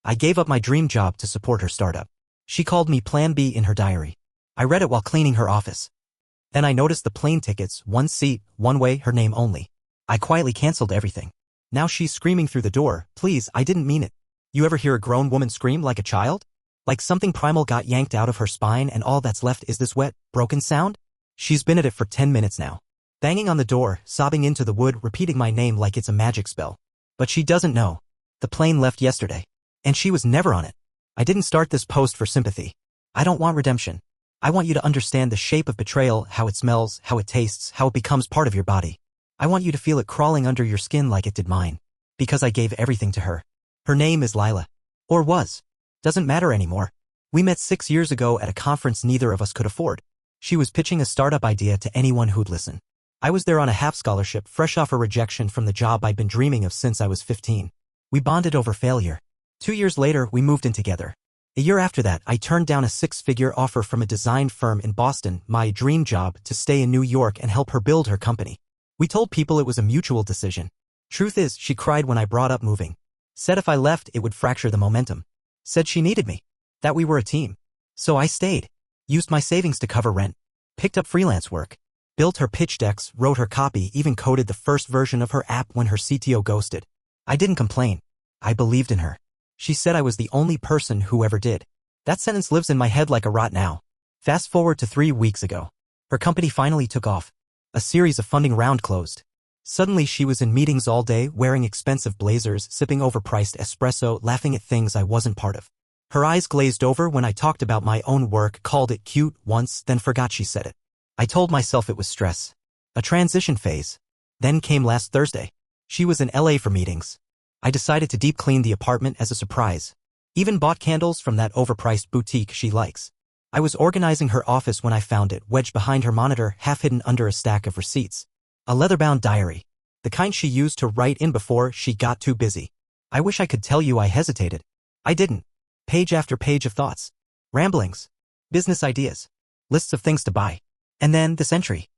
I gave up my dream job to support her startup. She called me Plan B in her diary. I read it while cleaning her office. Then I noticed the plane tickets, one seat, one way, her name only. I quietly canceled everything. Now she's screaming through the door, please, I didn't mean it. You ever hear a grown woman scream like a child? Like something primal got yanked out of her spine and all that's left is this wet, broken sound? She's been at it for 10 minutes now. Banging on the door, sobbing into the wood, repeating my name like it's a magic spell. But she doesn't know. The plane left yesterday. And she was never on it. I didn't start this post for sympathy. I don't want redemption. I want you to understand the shape of betrayal, how it smells, how it tastes, how it becomes part of your body. I want you to feel it crawling under your skin like it did mine. Because I gave everything to her. Her name is Lila. Or was. Doesn't matter anymore. We met 6 years ago at a conference neither of us could afford. She was pitching a startup idea to anyone who'd listen. I was there on a half scholarship, fresh off a rejection from the job I'd been dreaming of since I was 15. We bonded over failure. 2 years later, we moved in together. A year after that, I turned down a 6-figure offer from a design firm in Boston, my dream job, to stay in New York and help her build her company. We told people it was a mutual decision. Truth is, she cried when I brought up moving. Said if I left, it would fracture the momentum. Said she needed me. That we were a team. So I stayed. Used my savings to cover rent. Picked up freelance work. Built her pitch decks, wrote her copy, even coded the first version of her app when her CTO ghosted. I didn't complain. I believed in her. She said I was the only person who ever did. That sentence lives in my head like a rot now. Fast forward to 3 weeks ago. Her company finally took off. A series of funding round closed. Suddenly she was in meetings all day, wearing expensive blazers, sipping overpriced espresso, laughing at things I wasn't part of. Her eyes glazed over when I talked about my own work, called it cute once, then forgot she said it. I told myself it was stress. A transition phase. Then came last Thursday. She was in LA for meetings. I decided to deep clean the apartment as a surprise. Even bought candles from that overpriced boutique she likes. I was organizing her office when I found it, wedged behind her monitor, half hidden under a stack of receipts. A leather-bound diary. The kind she used to write in before she got too busy. I wish I could tell you I hesitated. I didn't. Page after page of thoughts. Ramblings. Business ideas. Lists of things to buy. And then this entry.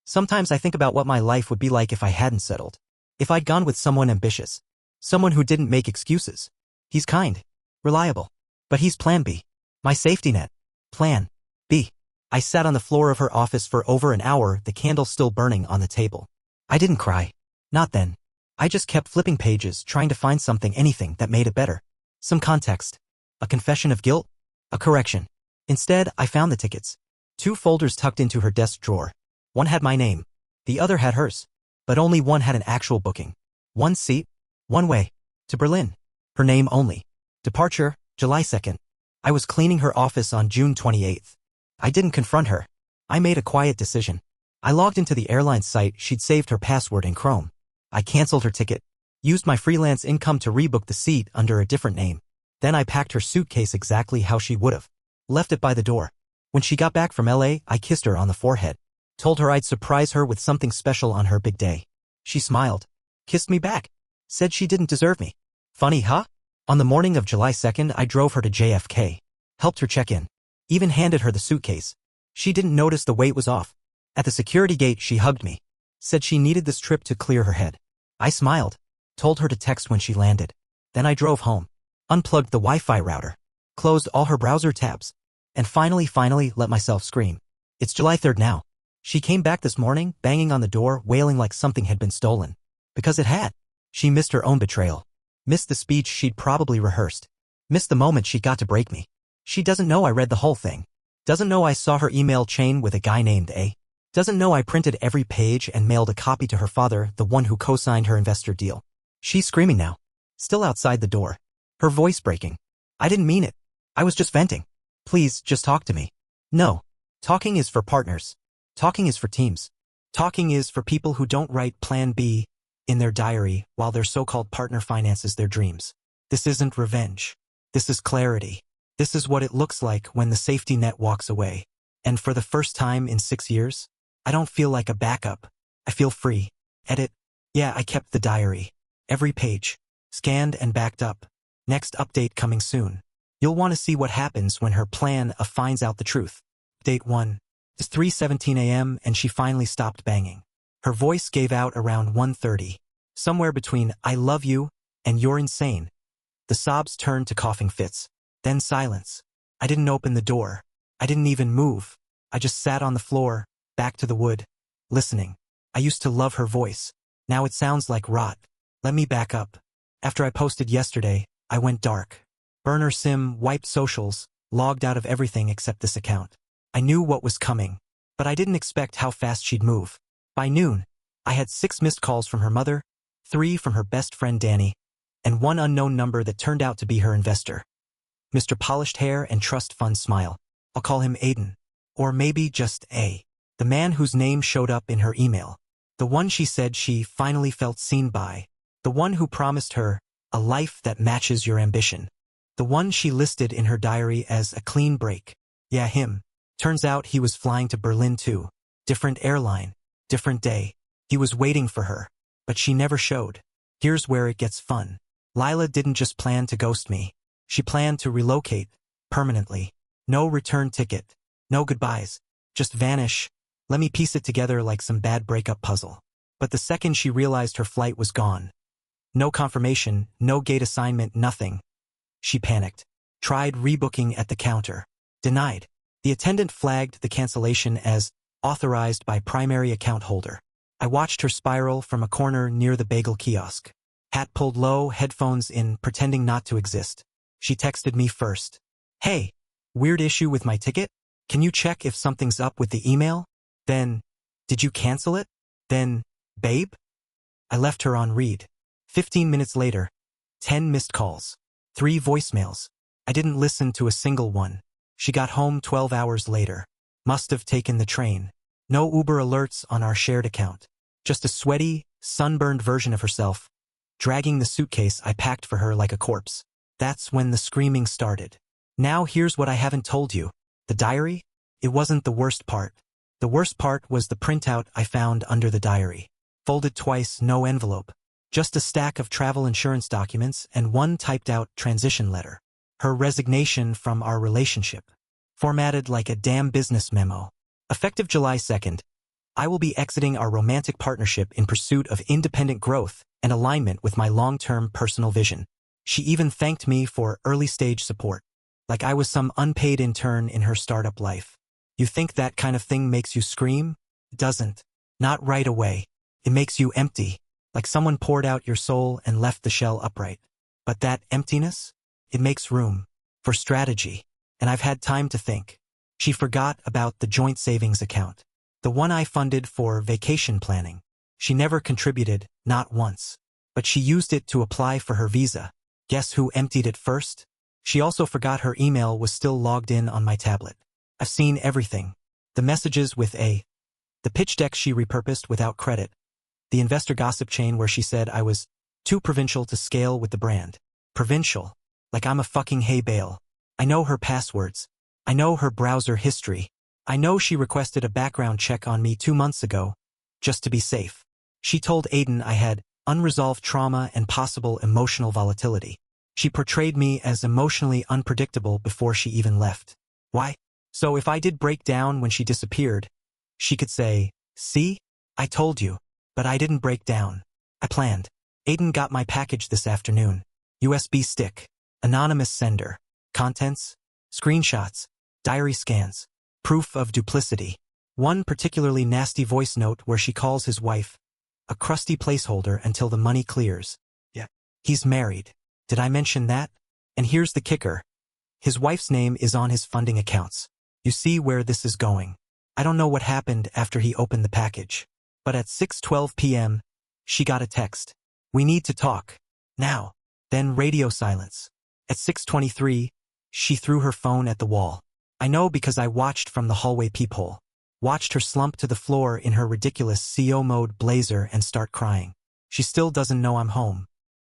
Sometimes I think about what my life would be like if I hadn't settled. If I'd gone with someone ambitious. Someone who didn't make excuses. He's kind. Reliable. But he's Plan B. My safety net. Plan B. I sat on the floor of her office for over an hour, the candle still burning on the table. I didn't cry. Not then. I just kept flipping pages, trying to find something, anything that made it better. Some context. A confession of guilt. A correction. Instead, I found the tickets. 2 folders tucked into her desk drawer. One had my name. The other had hers. But only one had an actual booking. 1 seat. 1 way. To Berlin. Her name only. Departure, July 2nd. I was cleaning her office on June 28th. I didn't confront her. I made a quiet decision. I logged into the airline site, she'd saved her password in Chrome. I canceled her ticket. Used my freelance income to rebook the seat under a different name. Then I packed her suitcase exactly how she would've. Left it by the door. When she got back from LA, I kissed her on the forehead. Told her I'd surprise her with something special on her big day. She smiled. Kissed me back. Said she didn't deserve me. Funny, huh? On the morning of July 2nd, I drove her to JFK. Helped her check in. Even handed her the suitcase. She didn't notice the weight was off. At the security gate, she hugged me. Said she needed this trip to clear her head. I smiled. Told her to text when she landed. Then I drove home. Unplugged the Wi-Fi router. Closed all her browser tabs. And finally let myself scream. It's July 3rd now. She came back this morning, banging on the door, wailing like something had been stolen. Because it had. She missed her own betrayal. Missed the speech she'd probably rehearsed. Missed the moment she got to break me. She doesn't know I read the whole thing. Doesn't know I saw her email chain with a guy named A. Doesn't know I printed every page and mailed a copy to her father, the one who co-signed her investor deal. She's screaming now. Still outside the door. Her voice breaking. I didn't mean it. I was just venting. Please, just talk to me. No. Talking is for partners. Talking is for teams. Talking is for people who don't write Plan B in their diary while their so-called partner finances their dreams. This isn't revenge. This is clarity. This is what it looks like when the safety net walks away. And for the first time in 6 years, I don't feel like a backup. I feel free. Edit. Yeah, I kept the diary. Every page. Scanned and backed up. Next update coming soon. You'll want to see what happens when her plan finds out the truth. Date 1. It's 3:17 a.m. and she finally stopped banging. Her voice gave out around 1:30. Somewhere between I love you and you're insane. The sobs turned to coughing fits. Then silence. I didn't open the door. I didn't even move. I just sat on the floor, back to the wood, listening. I used to love her voice. Now it sounds like rot. Let me back up. After I posted yesterday, I went dark. Burner SIM, wiped socials, logged out of everything except this account. I knew what was coming, but I didn't expect how fast she'd move. By noon, I had 6 missed calls from her mother, 3 from her best friend Danny, and 1 unknown number that turned out to be her investor. Mr. Polished Hair and Trust Fund Smile. I'll call him Aiden. Or maybe just A. The man whose name showed up in her email. The one she said she finally felt seen by. The one who promised her a life that matches your ambition. The one she listed in her diary as a clean break. Yeah, him. Turns out he was flying to Berlin too. Different airline. Different day. He was waiting for her. But she never showed. Here's where it gets fun. Lila didn't just plan to ghost me. She planned to relocate. Permanently. No return ticket. No goodbyes. Just vanish. Let me piece it together like some bad breakup puzzle. But the second she realized her flight was gone. No confirmation, no gate assignment, nothing. She panicked. Tried rebooking at the counter. Denied. The attendant flagged the cancellation as authorized by primary account holder. I watched her spiral from a corner near the bagel kiosk. Hat pulled low, headphones in, pretending not to exist. She texted me first. Hey, weird issue with my ticket? Can you check if something's up with the email? Then, did you cancel it? Then, babe? I left her on read. 15 minutes later, 10 missed calls. 3 voicemails. I didn't listen to a single one. She got home 12 hours later. Must have taken the train. No Uber alerts on our shared account. Just a sweaty, sunburned version of herself, dragging the suitcase I packed for her like a corpse. That's when the screaming started. Now here's what I haven't told you. The diary? It wasn't the worst part. The worst part was the printout I found under the diary. Folded twice, no envelope. Just a stack of travel insurance documents and 1 typed-out transition letter. Her resignation from our relationship. Formatted like a damn business memo. Effective July 2nd, I will be exiting our romantic partnership in pursuit of independent growth and alignment with my long-term personal vision. She even thanked me for early-stage support. Like I was some unpaid intern in her startup life. You think that kind of thing makes you scream? It doesn't. Not right away. It makes you empty. Like someone poured out your soul and left the shell upright. But that emptiness? It makes room. For strategy. And I've had time to think. She forgot about the joint savings account. The one I funded for vacation planning. She never contributed, not once. But she used it to apply for her visa. Guess who emptied it first? She also forgot her email was still logged in on my tablet. I've seen everything. The messages with A. The pitch deck she repurposed without credit. The investor gossip chain where she said I was too provincial to scale with the brand. Provincial. Like I'm a fucking hay bale. I know her passwords. I know her browser history. I know she requested a background check on me 2 months ago, just to be safe. She told Aiden I had unresolved trauma and possible emotional volatility. She portrayed me as emotionally unpredictable before she even left. Why? So if I did break down when she disappeared, she could say, see? I told you. But I didn't break down. I planned. Aiden got my package this afternoon. USB stick. Anonymous sender. Contents. Screenshots. Diary scans. Proof of duplicity. One particularly nasty voice note where she calls his wife a crusty placeholder until the money clears. Yeah. He's married. Did I mention that? And here's the kicker. His wife's name is on his funding accounts. You see where this is going. I don't know what happened after he opened the package. But at 6:12 p.m., she got a text. We need to talk. Now. Then radio silence. At 6:23, she threw her phone at the wall. I know because I watched from the hallway peephole. Watched her slump to the floor in her ridiculous CO mode blazer and start crying. She still doesn't know I'm home.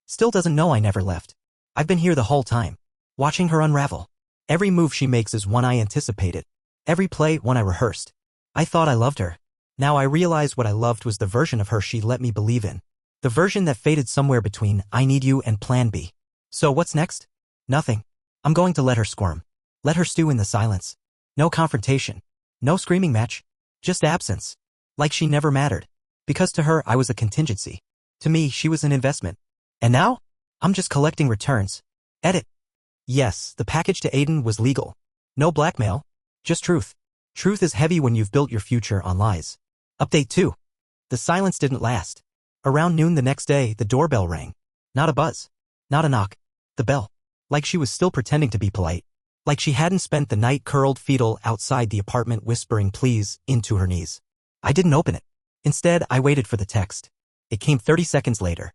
Still doesn't know I never left. I've been here the whole time. Watching her unravel. Every move she makes is one I anticipated. Every play, one I rehearsed. I thought I loved her. Now I realize what I loved was the version of her she let me believe in. The version that faded somewhere between I Need You and Plan B. So what's next? Nothing. I'm going to let her squirm. Let her stew in the silence. No confrontation. No screaming match. Just absence. Like she never mattered. Because to her I was a contingency. To me she was an investment. And now? I'm just collecting returns. Edit. Yes, the package to Aiden was legal. No blackmail. Just truth. Truth is heavy when you've built your future on lies. Update 2. The silence didn't last. Around noon the next day, the doorbell rang. Not a buzz. Not a knock. The bell. Like she was still pretending to be polite. Like she hadn't spent the night curled fetal outside the apartment whispering please into her knees. I didn't open it. Instead, I waited for the text. It came 30 seconds later.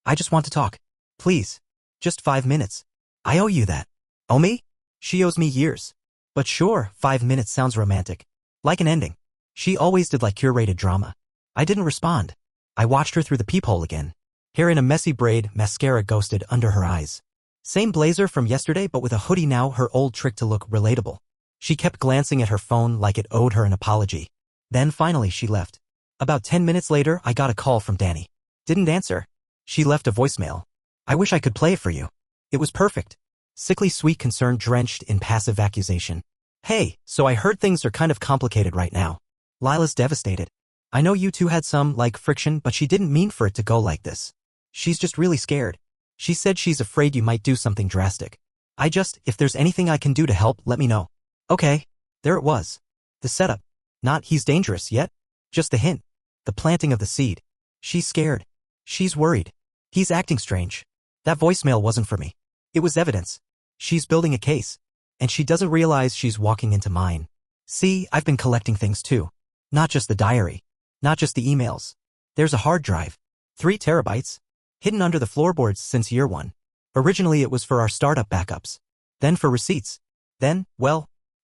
I just want to talk. Please. Just 5 minutes. I owe you that. Owe me? She owes me years. But sure, 5 minutes sounds romantic. Like an ending. She always did like curated drama. I didn't respond. I watched her through the peephole again. Hair in a messy braid, mascara ghosted under her eyes. Same blazer from yesterday but with a hoodie now, her old trick to look relatable. She kept glancing at her phone like it owed her an apology. Then finally she left. About 10 minutes later, I got a call from Danny. Didn't answer. She left a voicemail. I wish I could play it for you. It was perfect. Sickly sweet concern drenched in passive accusation. Hey, so I heard things are kind of complicated right now. Lila's devastated. I know you two had some, friction, but she didn't mean for it to go like this. She's just really scared. She said she's afraid you might do something drastic. If there's anything I can do to help, let me know. Okay. There it was. The setup. Not he's dangerous yet. Just the hint. The planting of the seed. She's scared. She's worried. He's acting strange. That voicemail wasn't for me. It was evidence. She's building a case. And she doesn't realize she's walking into mine. See, I've been collecting things too. Not just the diary. Not just the emails. There's a hard drive. 3 terabytes. Hidden under the floorboards since year 1. Originally it was for our startup backups. Then for receipts. Then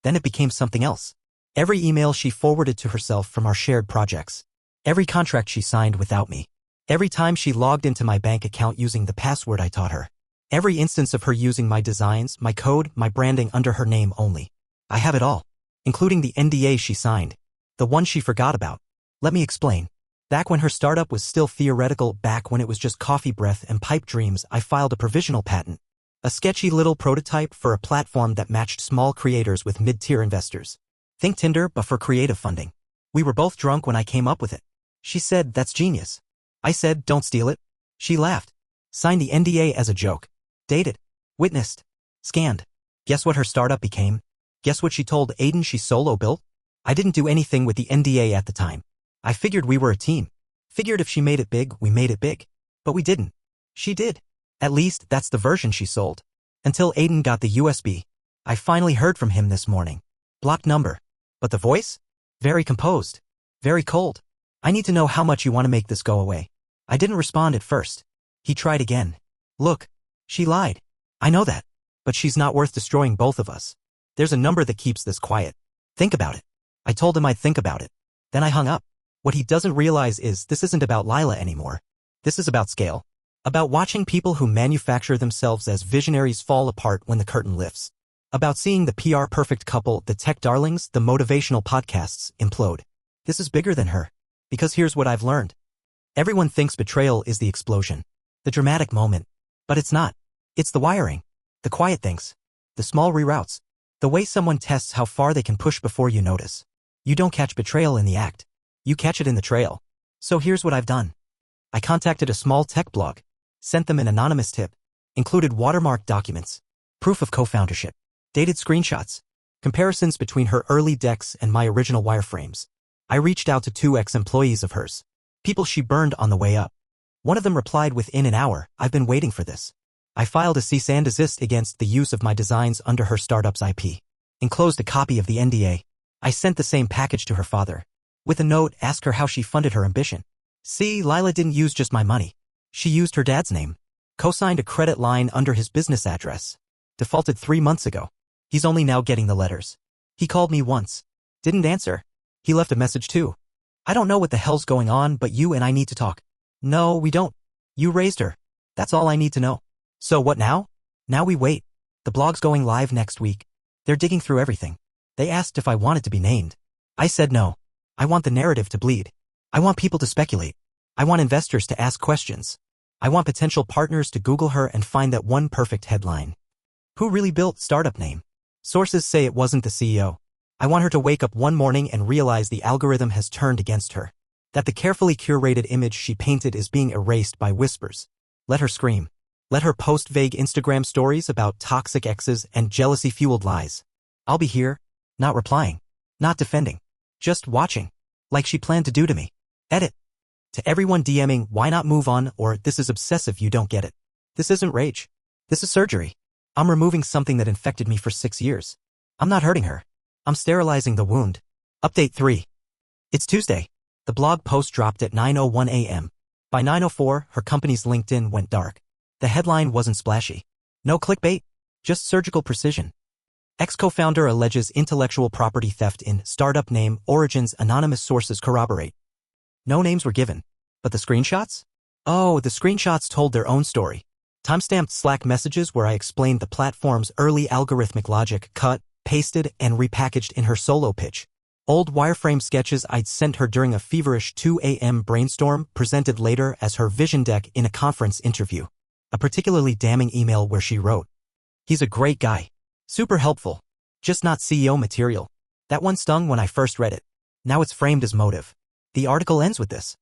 it became something else. Every email she forwarded to herself from our shared projects. Every contract she signed without me. Every time she logged into my bank account using the password I taught her. Every instance of her using my designs, my code, my branding under her name only. I have it all. Including the NDA she signed. The one she forgot about. Let me explain. Back when her startup was still theoretical, back when it was just coffee breath and pipe dreams, I filed a provisional patent. A sketchy little prototype for a platform that matched small creators with mid-tier investors. Think Tinder, but for creative funding. We were both drunk when I came up with it. She said, that's genius. I said, don't steal it. She laughed. Signed the NDA as a joke. Dated. Witnessed. Scanned. Guess what her startup became? Guess what she told Aiden she solo built? I didn't do anything with the NDA at the time. I figured we were a team. Figured if she made it big, we made it big. But we didn't. She did. At least, that's the version she sold. Until Aiden got the USB. I finally heard from him this morning. Blocked number. But the voice? Very composed. Very cold. I need to know how much you want to make this go away. I didn't respond at first. He tried again. Look. She lied. I know that. But she's not worth destroying both of us. There's a number that keeps this quiet. Think about it. I told him I'd think about it. Then I hung up. What he doesn't realize is this isn't about Lila anymore. This is about scale. About watching people who manufacture themselves as visionaries fall apart when the curtain lifts. About seeing the PR perfect couple, the tech darlings, the motivational podcasts implode. This is bigger than her. Because here's what I've learned. Everyone thinks betrayal is the explosion. The dramatic moment. But it's not. It's the wiring. The quiet things. The small reroutes. The way someone tests how far they can push before you notice. You don't catch betrayal in the act. You catch it in the trail. So here's what I've done. I contacted a small tech blog. Sent them an anonymous tip. Included watermarked documents. Proof of co-foundership. Dated screenshots. Comparisons between her early decks and my original wireframes. I reached out to 2 ex-employees of hers. People she burned on the way up. One of them replied within an hour, I've been waiting for this. I filed a cease and desist against the use of my designs under her startup's IP. Enclosed a copy of the NDA. I sent the same package to her father. With a note, ask her how she funded her ambition. See, Lila didn't use just my money. She used her dad's name. Co-signed a credit line under his business address. Defaulted 3 months ago. He's only now getting the letters. He called me once. Didn't answer. He left a message too. I don't know what the hell's going on, but you and I need to talk. No, we don't. You raised her. That's all I need to know. So what now? Now we wait. The blog's going live next week. They're digging through everything. They asked if I wanted to be named. I said no. I want the narrative to bleed. I want people to speculate. I want investors to ask questions. I want potential partners to Google her and find that one perfect headline. Who really built startup name? Sources say it wasn't the CEO. I want her to wake up one morning and realize the algorithm has turned against her. That the carefully curated image she painted is being erased by whispers. Let her scream. Let her post vague Instagram stories about toxic exes and jealousy-fueled lies. I'll be here, not replying, not defending, just watching, like she planned to do to me. Edit. To everyone DMing, why not move on, or this is obsessive, you don't get it. This isn't rage. This is surgery. I'm removing something that infected me for 6 years. I'm not hurting her. I'm sterilizing the wound. Update 3. It's Tuesday. The blog post dropped at 9:01 a.m. By 9:04, her company's LinkedIn went dark. The headline wasn't splashy. No clickbait, just surgical precision. Ex-co-founder alleges intellectual property theft in startup name origins, anonymous sources corroborate. No names were given. But the screenshots? Oh, the screenshots told their own story. Timestamped Slack messages where I explained the platform's early algorithmic logic, cut, pasted, and repackaged in her solo pitch. Old wireframe sketches I'd sent her during a feverish 2 a.m. brainstorm presented later as her vision deck in a conference interview. A particularly damning email where she wrote, "He's a great guy. Super helpful. Just not CEO material." That one stung when I first read it. Now it's framed as motive. The article ends with this.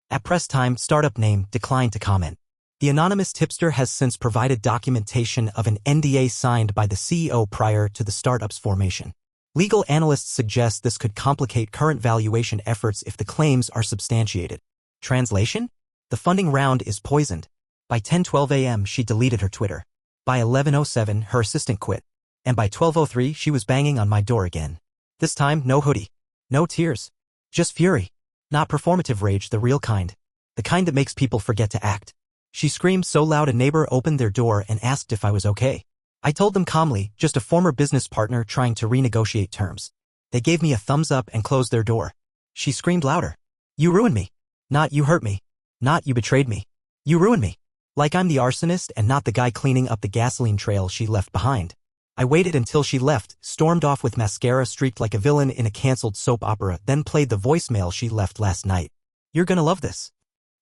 At press time, startup name declined to comment. The anonymous tipster has since provided documentation of an NDA signed by the CEO prior to the startup's formation. Legal analysts suggest this could complicate current valuation efforts if the claims are substantiated. Translation? The funding round is poisoned. By 10:12 a.m. she deleted her Twitter. By 11:07 her assistant quit. And by 12:03 she was banging on my door again. This time no hoodie. No tears. Just fury. Not performative rage, the real kind. The kind that makes people forget to act. She screamed so loud a neighbor opened their door and asked if I was okay. I told them calmly, just a former business partner trying to renegotiate terms. They gave me a thumbs up and closed their door. She screamed louder. "You ruined me. Not you hurt me. Not you betrayed me. You ruined me." Like I'm the arsonist and not the guy cleaning up the gasoline trail she left behind. I waited until she left, stormed off with mascara streaked like a villain in a cancelled soap opera, then played the voicemail she left last night. "You're gonna love this.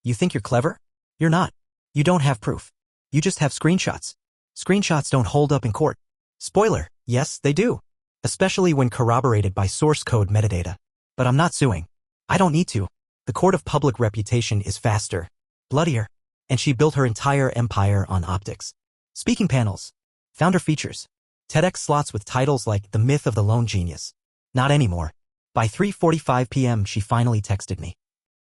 You think you're clever? You're not. You don't have proof. You just have screenshots. Screenshots don't hold up in court. Spoiler, yes, they do. Especially when corroborated by source code metadata. But I'm not suing. I don't need to. The court of public reputation is faster, bloodier, and she built her entire empire on optics. Speaking panels. Founder features. TEDx slots with titles like The Myth of the Lone Genius. Not anymore. By 3:45 p.m. she finally texted me.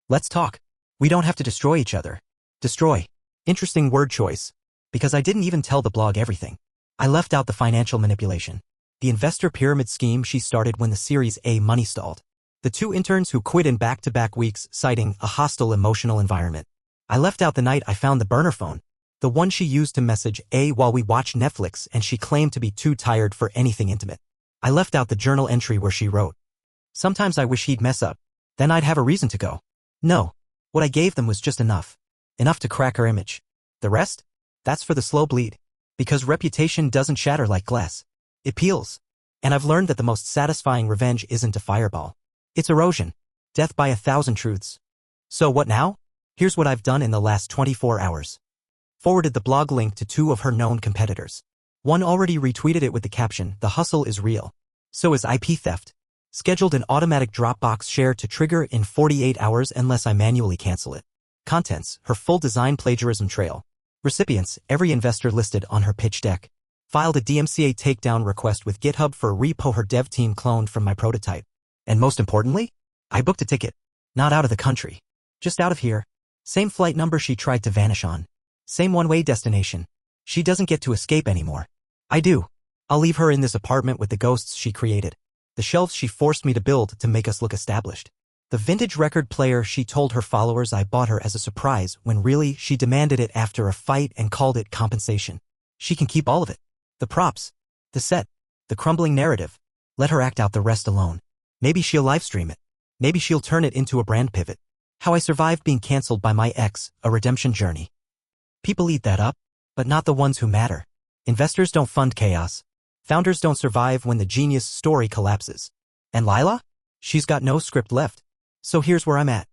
"Let's talk. We don't have to destroy each other." Destroy. Interesting word choice. Because I didn't even tell the blog everything. I left out the financial manipulation. The investor pyramid scheme she started when the Series A money stalled. The 2 interns who quit in back-to-back weeks, citing a hostile emotional environment. I left out the night I found the burner phone. The one she used to message A while we watched Netflix and she claimed to be too tired for anything intimate. I left out the journal entry where she wrote, "Sometimes I wish he'd mess up. Then I'd have a reason to go." No. What I gave them was just enough. Enough to crack her image. The rest? That's for the slow bleed. Because reputation doesn't shatter like glass. It peels. And I've learned that the most satisfying revenge isn't a fireball. It's erosion. Death by 1,000 truths. So what now? Here's what I've done in the last 24 hours. Forwarded the blog link to 2 of her known competitors. One already retweeted it with the caption, "The hustle is real." So is IP theft. Scheduled an automatic Dropbox share to trigger in 48 hours unless I manually cancel it. Contents, her full design plagiarism trail. Recipients, every investor listed on her pitch deck. Filed a DMCA takedown request with GitHub for a repo her dev team cloned from my prototype. And most importantly, I booked a ticket. Not out of the country. Just out of here. Same flight number she tried to vanish on. Same one-way destination. She doesn't get to escape anymore. I do. I'll leave her in this apartment with the ghosts she created. The shelves she forced me to build to make us look established. The vintage record player she told her followers I bought her as a surprise when really she demanded it after a fight and called it compensation. She can keep all of it. The props. The set. The crumbling narrative. Let her act out the rest alone. Maybe she'll livestream it. Maybe she'll turn it into a brand pivot. How I survived being cancelled by my ex, a redemption journey. People eat that up, but not the ones who matter. Investors don't fund chaos. Founders don't survive when the genius story collapses. And Lila? She's got no script left. So here's where I'm at.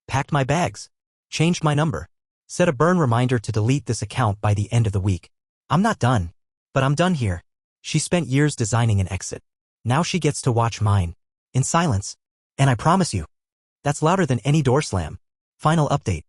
Packed my bags. Changed my number. Set a burn reminder to delete this account by the end of the week. I'm not done. But I'm done here. She spent years designing an exit. Now she gets to watch mine. In silence. And I promise you, that's louder than any door slam. Final update.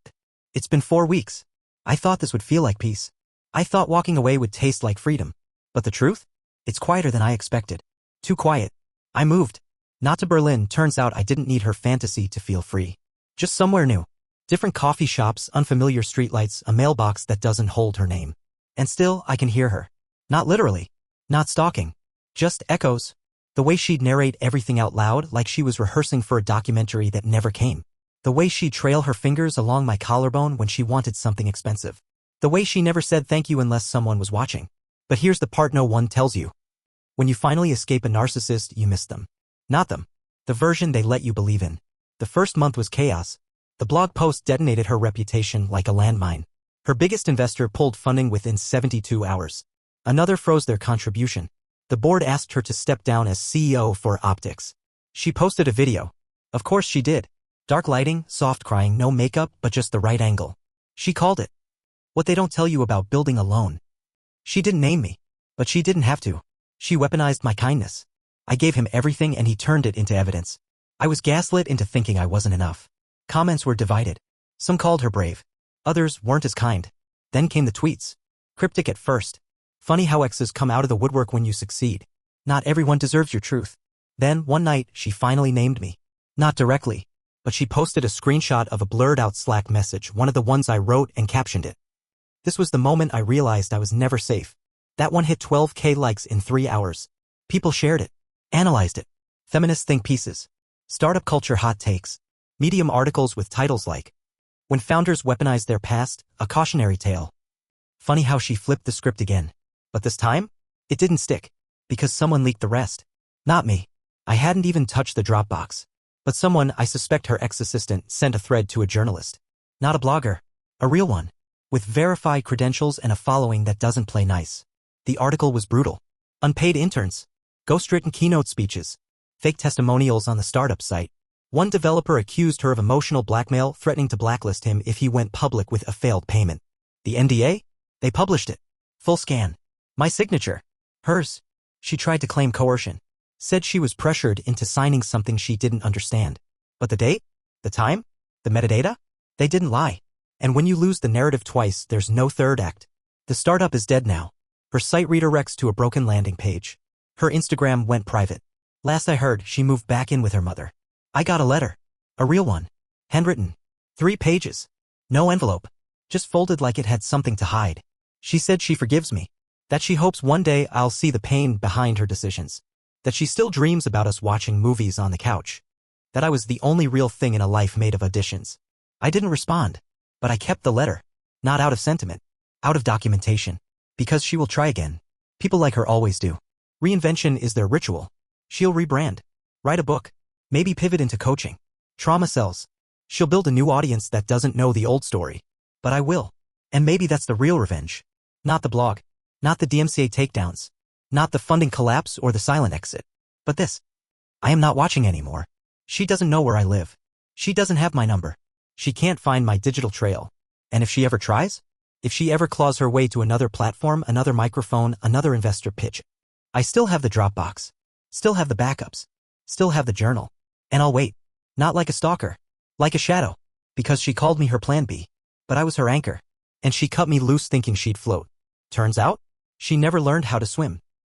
It's been 4 weeks. I thought this would feel like peace. I thought walking away would taste like freedom. But the truth? It's quieter than I expected. Too quiet. I moved. Not to Berlin. Turns out I didn't need her fantasy to feel free. Just somewhere new. Different coffee shops, unfamiliar streetlights, a mailbox that doesn't hold her name. And still, I can hear her. Not literally. Not stalking. Just echoes. The way she'd narrate everything out loud like she was rehearsing for a documentary that never came. The way she'd trail her fingers along my collarbone when she wanted something expensive. The way she never said thank you unless someone was watching. But here's the part no one tells you. When you finally escape a narcissist, you miss them. Not them. The version they let you believe in. The first month was chaos. The blog post detonated her reputation like a landmine. Her biggest investor pulled funding within 72 hours. Another froze their contribution. The board asked her to step down as CEO for optics. She posted a video. Of course she did. Dark lighting, soft crying, no makeup, but just the right angle. She called it what they don't tell you about building alone. She didn't name me, but she didn't have to. She weaponized my kindness. I gave him everything and he turned it into evidence. I was gaslit into thinking I wasn't enough. Comments were divided. Some called her brave. Others weren't as kind. Then came the tweets. Cryptic at first. Funny how exes come out of the woodwork when you succeed. Not everyone deserves your truth. Then, one night, she finally named me. Not directly, but she posted a screenshot of a blurred-out Slack message, one of the ones I wrote, and captioned it. This was the moment I realized I was never safe. That one hit 12K likes in 3 hours. People shared it, analyzed it. Feminist think pieces. Startup culture hot takes. Medium articles with titles like, "When Founders Weaponize Their Past, a Cautionary Tale." Funny how she flipped the script again. But this time, it didn't stick. Because someone leaked the rest. Not me. I hadn't even touched the Dropbox. But someone, I suspect her ex-assistant, sent a thread to a journalist. Not a blogger. A real one. With verified credentials and a following that doesn't play nice. The article was brutal. Unpaid interns. Ghostwritten keynote speeches. Fake testimonials on the startup site. One developer accused her of emotional blackmail, threatening to blacklist him if he went public with a failed payment. The NDA? They published it. Full scan. My signature. Hers. She tried to claim coercion. Said she was pressured into signing something she didn't understand. But the date? The time? The metadata? They didn't lie. And when you lose the narrative twice, there's no third act. The startup is dead now. Her site redirects to a broken landing page. Her Instagram went private. Last I heard, she moved back in with her mother. I got a letter. A real one. Handwritten. 3 pages. No envelope. Just folded like it had something to hide. She said she forgives me. That she hopes one day I'll see the pain behind her decisions. That she still dreams about us watching movies on the couch. That I was the only real thing in a life made of auditions. I didn't respond. But I kept the letter. Not out of sentiment. Out of documentation. Because she will try again. People like her always do. Reinvention is their ritual. She'll rebrand. Write a book. Maybe pivot into coaching. Trauma sells. She'll build a new audience that doesn't know the old story. But I will. And maybe that's the real revenge. Not the blog. Not the DMCA takedowns. Not the funding collapse or the silent exit. But this. I am not watching anymore. She doesn't know where I live. She doesn't have my number. She can't find my digital trail. And if she ever tries? If she ever claws her way to another platform, another microphone, another investor pitch, I still have the Dropbox. Still have the backups. Still have the journal. And I'll wait. Not like a stalker. Like a shadow. Because she called me her plan B. But I was her anchor. And she cut me loose thinking she'd float. Turns out, she never learned how to swim.